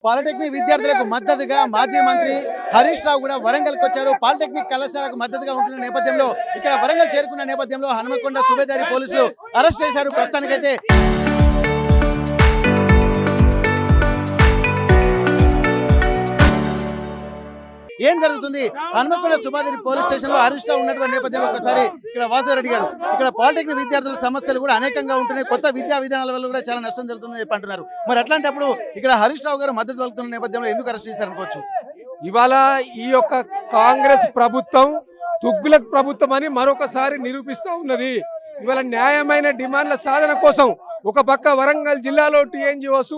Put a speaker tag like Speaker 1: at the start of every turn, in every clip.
Speaker 1: Polytechnic విద్యార్థులకు మద్దతుగా మాజీ మంత్రి హరీష్ రావు కూడా వరంగల్కి వచ్చారు. పాలిటెక్నిక్ కళాశాలకు మద్దతుగా ఉంటున్న నేపథ్యంలో ఇక్కడ వరంగల్ చేరుకున్న నేపథ్యంలో హనుమకొండ సుబేదారి పోలీసులు అరెస్ట్ చేశారు. ప్రస్తుతానికైతే ఏం జరుగుతుంది హనుమకొండ సుబేదారి పోలీస్ స్టేషన్ లో హరీష్ రావు ఉన్నటువంటి నేపథ్యంలో ఒకసారి ఇక్కడ వాసుదేవరెడ్డి గారు, ఇక్కడ పాలిటెక్నిక్ విద్యార్థుల సమస్యలు కూడా అనేకంగా ఉంటున్నాయి. కొత్త విద్యా విధానాల వల్ల కూడా చాలా నష్టం జరుగుతుందని చెప్పి అంటున్నారు. మరి అట్లాంటప్పుడు ఇక్కడ హరీష్ రావు గారు మద్దతు పలుకుతున్న నేపథ్యంలో ఎందుకు అరెస్ట్ చేశారనుకోవచ్చు?
Speaker 2: ఇవాళ ఈ యొక్క కాంగ్రెస్ ప్రభుత్వం తుగ్గులకు ప్రభుత్వం అని మరొకసారి నిరూపిస్తూ ఉన్నది. ఇవాళ న్యాయమైన డిమాండ్ల సాధన కోసం ఒక పక్క వరంగల్ జిల్లాలో టీఎన్జిఓస్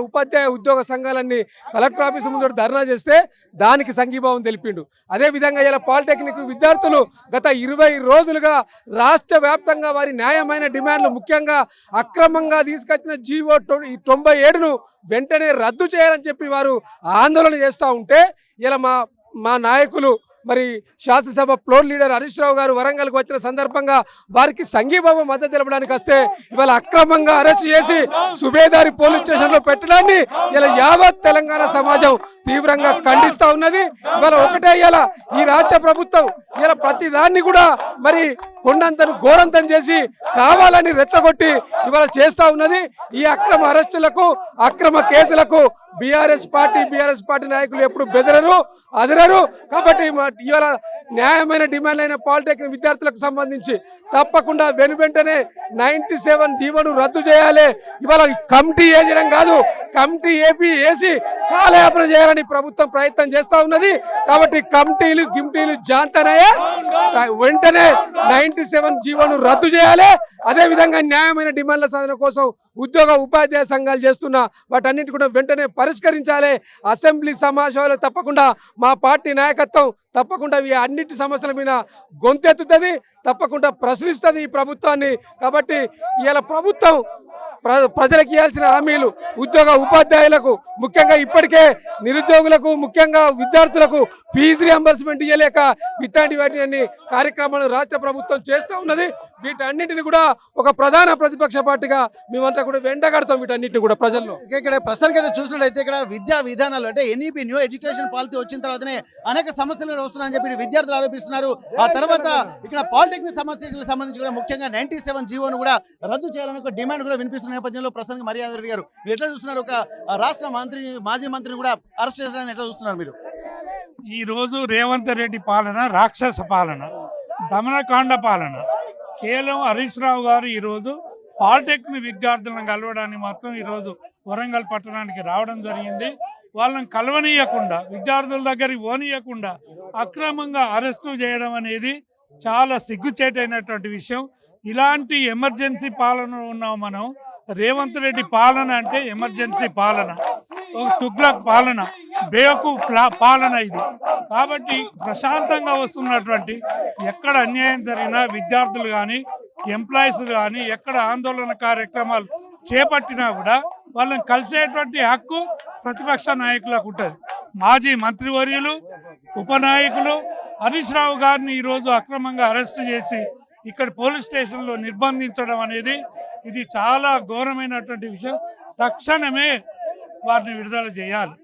Speaker 2: ఉపాధ్యాయ ఉద్యోగ సంఘాలన్నీ కలెక్టర్ ఆఫీస్ ముందు ధర్నా చేస్తే దానికి సంఘీభావం తెలిపిండు. అదేవిధంగా ఇలా పాలిటెక్నిక్ విద్యార్థులు గత 20 రోజులుగా రాష్ట్ర వ్యాప్తంగా వారి న్యాయమైన డిమాండ్లు, ముఖ్యంగా అక్రమంగా తీసుకొచ్చిన జీవో 97ను వెంటనే రద్దు చేయాలని చెప్పి వారు ఆందోళన చేస్తూ ఉంటే ఇలా మా నాయకులు మరి శాసనసభ ఫ్లోర్ లీడర్ హరీష్ రావు గారు వరంగల్కి వచ్చిన సందర్భంగా వారికి సంఘీభావం మద్దతు తెలపడానికి వస్తే ఇవాళ అక్రమంగా అరెస్ట్ చేసి సుబేదారి పోలీస్ స్టేషన్లో పెట్టడాన్ని ఇలా యావత్ తెలంగాణ సమాజం తీవ్రంగా ఖండిస్తూ ఉన్నది. ఇవాళ ఒకటే ఇలా ఈ రాష్ట్ర ప్రభుత్వం ఇలా ప్రతి దాన్ని కూడా మరి కొండంతను ఘోరంతం చేసి కావాలని రెచ్చగొట్టి ఇవాళ చేస్తూ ఉన్నది. ఈ అక్రమ అరెస్టులకు, అక్రమ కేసులకు బీఆర్ఎస్ పార్టీ నాయకులు ఎప్పుడు బెదరరు, అదరరు. కాబట్టి ఇవాళ న్యాయమైన డిమాండ్ అయిన పాలిటెక్నిక్ విద్యార్థులకు సంబంధించి తప్పకుండా వెంటనే 97 జీవోను రద్దు చేయాలి. ఇవాళ కమిటీ వేయడం కాదు, కమిటీ వేసి కాలయాపన చేయాలని ప్రభుత్వం ప్రయత్నం చేస్తూ ఉన్నది. కాబట్టి గిమ్టీలు జాంతనయ్యే వెంటనే 97 జీవోను రద్దు చేయాలి. అదేవిధంగా న్యాయమైన డిమాండ్ల సాధన కోసం ఉపాధ్యాయ సంఘాలు చేస్తున్న వాటన్నిటి కూడా వెంటనే పరిష్కరించాలి. అసెంబ్లీ సమావేశాలు తప్పకుండా మా పార్టీ నాయకత్వం తప్పకుండా ఈ అన్నిటి సమస్యల మీద గొంతెత్తుతుంది, తప్పకుండా ప్రశ్నిస్తుంది ఈ ప్రభుత్వాన్ని. కాబట్టి ఇవాళ ప్రభుత్వం ప్రజలకు ఇవ్వాల్సిన హామీలు, ఉపాధ్యాయులకు, ముఖ్యంగా ఇప్పటికే నిరుద్యోగులకు, ముఖ్యంగా విద్యార్థులకు ఫీజు రియంబర్స్మెంట్ ఇవ్వలేక ఇట్లాంటి వాటిని కార్యక్రమాలు రాష్ట్ర ప్రభుత్వం చేస్తూ ఉన్నది. వీటన్నిటిని కూడా ఒక ప్రధాన ప్రతిపక్ష పార్టీగా మేమంతా కూడా వెంటగడతాం వీటన్నిటిని కూడా ప్రజల్లో.
Speaker 1: ఇక్కడ ప్రస్తుతానికి అయితే చూసినట్టయితే ఇక్కడ విద్యా విధానాలు అంటే ఎన్ఈపీ న్యూ ఎడ్యుకేషన్ పాలసీ వచ్చిన తర్వాతనే అనేక సమస్యలు వస్తున్నాయని చెప్పి విద్యార్థులు ఆరోపిస్తున్నారు. ఆ తర్వాత ఇక్కడ పాలిటెక్నిక్ సమస్యలకు సంబంధించి కూడా ముఖ్యంగా 97 జీవోను కూడా రద్దు చేయాలని ఒక డిమాండ్ కూడా వినిపిస్తున్న నేపథ్యంలో ప్రస్తుతానికి మర్యాద రెడ్డి గారు మీరు ఎట్లా చూస్తున్నారు? ఒక రాష్ట్ర మాజీ మంత్రిని కూడా అరెస్ట్ చేశారని ఎట్లా చూస్తున్నారు మీరు?
Speaker 3: ఈ రోజు రేవంత్ రెడ్డి పాలన రాక్షస పాలన, దమనకాండ పాలన. కేవలం హరీష్ రావు గారు ఈరోజు పాలిటెక్నిక్ విద్యార్థులను కలవడానికి మాత్రం ఈరోజు వరంగల్ పట్టణానికి రావడం జరిగింది. వాళ్ళని కలవనీయకుండా, విద్యార్థుల దగ్గరికి పోనీయకుండా అక్రమంగా అరెస్టు చేయడం అనేది చాలా సిగ్గుచేటైనటువంటి విషయం. ఇలాంటి ఎమర్జెన్సీ పాలన ఉన్నాం మనం. రేవంత్ రెడ్డి పాలన అంటే ఎమర్జెన్సీ పాలన, ఒక తుగ్లక్ పాలన, బేవకూఫ్ పాలన ఇది. కాబట్టి ప్రశాంతంగా వస్తున్నటువంటి ఎక్కడ అన్యాయం జరిగినా విద్యార్థులు కానీ ఎంప్లాయీస్ కానీ ఎక్కడ ఆందోళన కార్యక్రమాలు చేపట్టినా కూడా వాళ్ళని కలిసేటువంటి హక్కు ప్రతిపక్ష నాయకులకు ఉంటుంది. మాజీ మంత్రివర్యులు, ఉపనాయకులు హరీష్ రావు గారిని ఈరోజు అక్రమంగా అరెస్టు చేసి ఇక్కడ పోలీస్ స్టేషన్లో నిర్బంధించడం అనేది ఇది చాలా ఘోరమైనటువంటి విషయం. తక్షణమే వారిని విడుదల చేయాలి.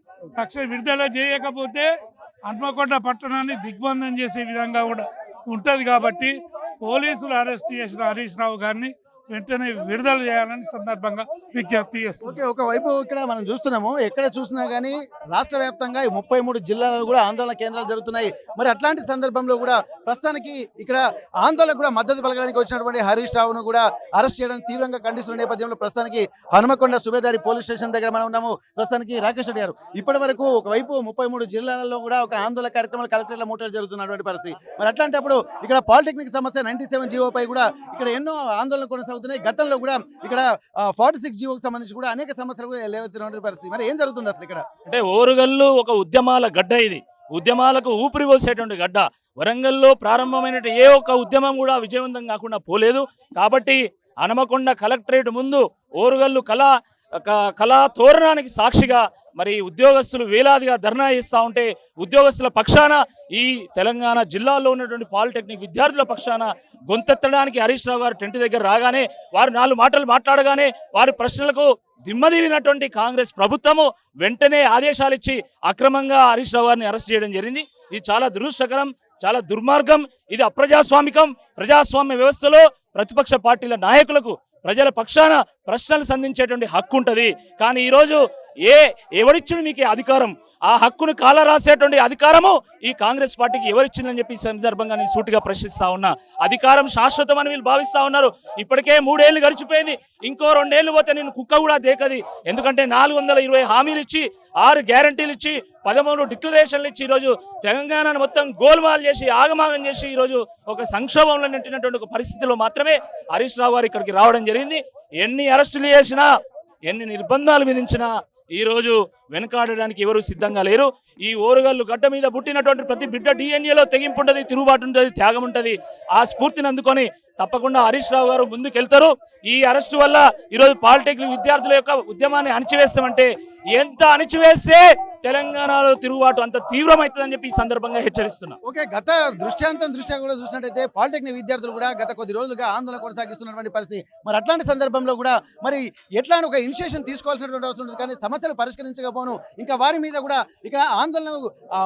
Speaker 3: విడుదల చేయకపోతే హన్మకొండ పట్టణాన్ని దిగ్బంధం చేసే విధంగా కూడా ఉంటుంది. కాబట్టి పోలీసులు అరెస్ట్ చేసిన హరీష్ రావు గారిని వెంటనే విడుదల చేయాలని సందర్భంగా విజ్ఞప్తి చేస్తుంది.
Speaker 1: ఓకే, ఒకవైపు ఇక్కడ మనం చూస్తున్నాము, ఎక్కడ చూసినా కానీ రాష్ట్ర వ్యాప్తంగా 33 జిల్లాలలో కూడా ఆందోళన కేంద్రాలు జరుగుతున్నాయి. మరి అట్లాంటి సందర్భంలో కూడా ప్రస్తుతానికి ఇక్కడ ఆందోళనకు కూడా మద్దతు పలకడానికి వచ్చినటువంటి హరీష్ రావును కూడా అరెస్ట్ చేయడానికి తీవ్రంగా ఖండిస్తున్న నేపథ్యంలో ప్రస్తుతానికి హనుమకొండ సుబేదారి పోలీస్ స్టేషన్ దగ్గర మనం ఉన్నాము. ప్రస్తుతానికి రాకేష్ రెడ్డి గారు, ఇప్పటి వరకు ఒకవైపు 33 జిల్లాలలో కూడా ఒక ఆందోళన కార్యక్రమాలు కలెక్టర్ల మూటలు జరుగుతున్నటువంటి పరిస్థితి. మరి అట్లాంటప్పుడు ఇక్కడ పాలిటెక్నిక్ సమస్య 97 జీవోపై కూడా ఇక్కడ ఎన్నో ఆందోళన కొనసాగుతున్నాయి. గతంలో కూడా ఇక్కడ 46 జీవోకి సంబంధించి కూడా అనేక సమస్యలు కూడా లేవెత్తున్న పరిస్థితి. మరి ఏం జరుగుతుంది అసలు ఇక్కడ?
Speaker 4: అంటే ఓరుగల్లు ఒక ఉద్యమాల గడ్డ, ఇది ఉద్యమాలకు ఊపిరి పోసేటువంటి గడ్డ. వరంగల్లో ప్రారంభమైన ఏ ఒక్క ఉద్యమం కూడా విజయవంతం కాకుండా పోలేదు. కాబట్టి హనుమకొండ కలెక్టరేట్ ముందు ఓరుగల్లు కళా తోరణానికి సాక్షిగా మరి ఉద్యోగస్తులు వేలాదిగా ధర్నా చేస్తూ ఉంటే ఉద్యోగస్తుల పక్షాన ఈ తెలంగాణ జిల్లాలో ఉన్నటువంటి పాలిటెక్నిక్ విద్యార్థుల పక్షాన గొంతెత్తడానికి హరీష్ రావు గారు టెంట్ దగ్గర రాగానే వారు 4 మాటలు మాట్లాడగానే వారి ప్రశ్నలకు దిమ్మదిరినటువంటి కాంగ్రెస్ ప్రభుత్వము వెంటనే ఆదేశాలు ఇచ్చి అక్రమంగా హరీష్ రావు గారిని అరెస్ట్ చేయడం జరిగింది. ఇది చాలా దురదృష్టకరం, చాలా దుర్మార్గం. ఇది అప్రజాస్వామికం. ప్రజాస్వామ్య వ్యవస్థలో ప్రతిపక్ష పార్టీల నాయకులకు ప్రజల పక్షాన ప్రశ్నలు సంధించేటువంటి హక్కు ఉంటుంది. కానీ ఈరోజు ఎవరిచ్చిన మీకు అధికారం? ఆ హక్కును కాల రాసేటువంటి అధికారము ఈ కాంగ్రెస్ పార్టీకి ఎవరిచ్చిందని చెప్పి ఈ సందర్భంగా నేను సూటిగా ప్రశ్నిస్తా ఉన్నా. అధికారం శాశ్వతం అని వీళ్ళు భావిస్తా ఉన్నారు. ఇప్పటికే 3 ఏళ్ళు గడిచిపోయింది. ఇంకో 2 ఏళ్ళు పోతే నేను కుక్క కూడా దేకది. ఎందుకంటే 420 హామీలు ఇచ్చి 6 గ్యారంటీలు ఇచ్చి 13 డిక్లరేషన్లు ఇచ్చి ఈరోజు తెలంగాణను మొత్తం గోల్మాల్ చేసి ఆగమాగం చేసి ఈరోజు ఒక సంక్షోభంలో నెట్టినటువంటి ఒక పరిస్థితిలో మాత్రమే హరీష్ రావు గారు ఇక్కడికి రావడం జరిగింది. ఎన్ని అరెస్టులు చేసినా, ఎన్ని నిర్బంధాలు విధించినా ఈరోజు వెనకాడడానికి ఎవరు సిద్ధంగా లేరు. ఈ ఓరుగల్లు గడ్డ మీద పుట్టినటువంటి ప్రతి బిడ్డ డిఎన్ఏలో తెగింపు ఉంటుంది, తిరుగుబాటు ఉంటుంది, త్యాగం ఉంటుంది. ఆ స్ఫూర్తిని అందుకొని తప్పకుండా హరీష్ రావు గారు ముందుకెళ్తారు. ఈ అరెస్టు వల్ల ఈరోజు పాలిటెక్నిక్ విద్యార్థుల యొక్క ఉద్యమాన్ని అణిచివేస్తామంటే ఎంత అణిచివేస్తే తెలంగాణలో తిరుగుబాటు అంత తీవ్రమవుతుందని చెప్పి ఈ సందర్భంగా హెచ్చరిస్తున్నా.
Speaker 1: ఓకే, గత దృష్ట్యా కూడా చూసినట్టయితే పాలిటెక్నిక్ విద్యార్థులు కూడా గత కొద్ది రోజులుగా ఆందోళన కొనసాగిస్తున్నటువంటి పరిస్థితి. మరి అట్లాంటి సందర్భంలో కూడా మరి ఎట్లాంటి ఒక ఇనిషియేషన్ తీసుకోవాల్సినటువంటి అవసరం ఉంటుంది. కానీ సమస్యలు పరిష్కరించకపోను ఇంకా వారి మీద కూడా ఇక్కడ ఆందోళన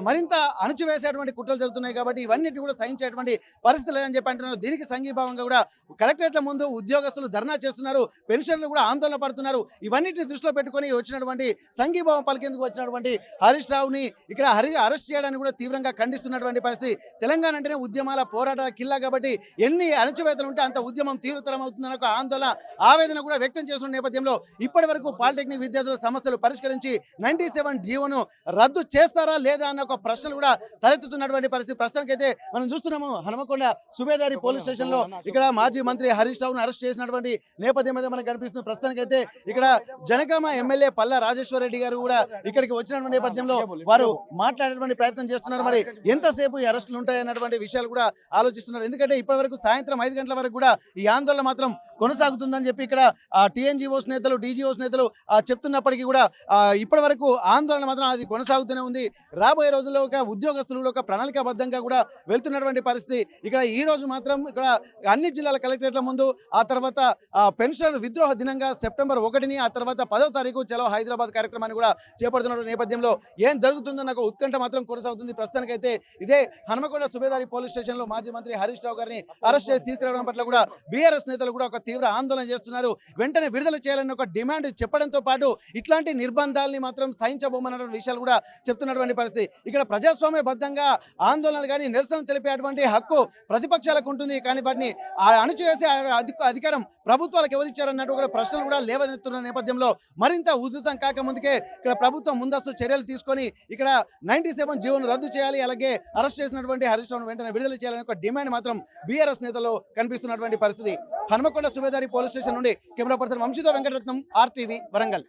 Speaker 1: మరింత అణచివేసేటువంటి కుట్రలు జరుగుతున్నాయి. కాబట్టి ఇవన్నిటి కూడా సహించేటువంటి పరిస్థితి లేదని చెప్పి అంటున్నారు. దీనికి సంఘీభావంగా కూడా కలెక్టరేట్ల ముందు ఉద్యోగస్తులు ధర్నా చేస్తున్నారు, పెన్షన్లు కూడా ఆందోళన పడుతున్నారు. ఇవన్నిటిని దృష్టిలో పెట్టుకొని వచ్చినటువంటి సంఘీభావం పలికేందుకు వచ్చినటువంటి హరీష్ రావుని ఇక్కడ అరెస్ట్ చేయడానికి కూడా తీవ్రంగా ఖండిస్తున్నటువంటి పరిస్థితి. తెలంగాణ అంటేనే ఉద్యమాల పోరాట కిల్లా కాబట్టి ఎన్ని అణచివేతలు ఉంటే అంత ఉద్యమం తీవ్రతరం అవుతుందన్న ఒక ఆందోళన ఆవేదన కూడా వ్యక్తం చేస్తున్న నేపథ్యంలో ఇప్పటి వరకు పాలిటెక్నిక్ విద్యార్థుల సమస్యలు పరిష్కరించి 97 జీవోను రద్దు చేస్తారా లేదా అన్న ఒక ప్రశ్నలు కూడా తలెత్తుతున్నటువంటి పరిస్థితి. ప్రస్తుతానికైతే మనం చూస్తున్నాము హనుమకొండ సుబేదారి పోలీస్ స్టేషన్ లో ఇక్కడ మాజీ మంత్రి హరీష్ రావును అరెస్ట్ చేసినటువంటి నేపథ్యం మీద మనకు కనిపిస్తుంది. ప్రస్తుతానికైతే ఇక్కడ జనగామ ఎమ్మెల్యే పల్లా రాజేశ్వర రెడ్డి గారు కూడా ఇక్కడికి వచ్చినటువంటి నేపథ్యంలో వారు మాట్లాడేటువంటి ప్రయత్నం చేస్తున్నారు. మరి ఎంతసేపు ఈ అరెస్టులు ఉంటాయన్నటువంటి విషయాలు కూడా ఆలోచిస్తున్నారు. ఎందుకంటే ఇప్పటి వరకు సాయంత్రం 5 గంటల వరకు కూడా ఈ ఆందోళన మాత్రం కొనసాగుతుందని చెప్పి ఇక్కడ టీఎన్జీఓస్ నేతలు, డీజీఓస్ నేతలు చెప్తున్నప్పటికీ కూడా ఇప్పటి వరకు ఆందోళన మాత్రం అది కొనసాగుతూనే ఉంది. రాబోయే రోజుల్లో ఒక ఉద్యోగస్తులు ఒక ప్రణాళికాబద్ధంగా కూడా వెళ్తున్నటువంటి పరిస్థితి. ఇక్కడ ఈ రోజు మాత్రం ఇక్కడ అన్ని జిల్లాల కలెక్టరేట్ల ముందు, ఆ తర్వాత పెన్షనర్ విద్రోహ దినంగా సెప్టెంబర్ 1ని, ఆ తర్వాత 10వ తారీఖు చలో హైదరాబాద్ కార్యక్రమాన్ని కూడా చేపడుతున్న నేపథ్యంలో ఏం జరుగుతుందో నాకు ఉత్కంఠ మాత్రం కొనసాగుతుంది. ప్రస్తుతానికైతే ఇదే హనుమకొండ సుబేదారి పోలీస్ స్టేషన్ లో మాజీ మంత్రి హరీష్ రావు గారిని అరెస్ట్ చేసి తీసుకురావడం పట్ల కూడా బీఆర్ఎస్ నేతలు కూడా ఒక తీవ్ర ఆందోళన చేస్తున్నారు. వెంటనే విడుదల చేయాలని ఒక డిమాండ్ చెప్పడంతో పాటు ఇట్లాంటి నిర్బంధాలని మాత్రం సహించబోమన్న విషయాలు కూడా చెప్తున్నటువంటి పరిస్థితి. ఇక్కడ ప్రజాస్వామ్యబద్ధంగా ఆందోళనలు కానీ నిరసన తెలిపేటువంటి హక్కు ప్రతిపక్షాలకు ఉంటుంది. కానీ వాటిని అణచివేసే అధికారం ప్రభుత్వాలకు ఎవరిచ్చారన్నట్టు కూడా ప్రశ్నలు కూడా లేవనెత్తున్న నేపథ్యంలో మరింత ఉధృతం కాకముందుకే ఇక్కడ ప్రభుత్వం ముందస్తు చర్యలు తీసుకొని ఇక్కడ 97 జీవోను రద్దు చేయాలి, అలాగే అరెస్ట్ చేసినటువంటి హరీష్ రావును వెంటనే విడుదల చేయాలని ఒక డిమాండ్ మాత్రం బీఆర్ఎస్ నేతల్లో కనిపిస్తున్నటువంటి పరిస్థితి. హనుమకొండ సుబేదారి పోలీస్ స్టేషన్ నుండి కెమెరా పర్సన్ వంశీతో వెంకటరత్నం, RTV వరంగల్.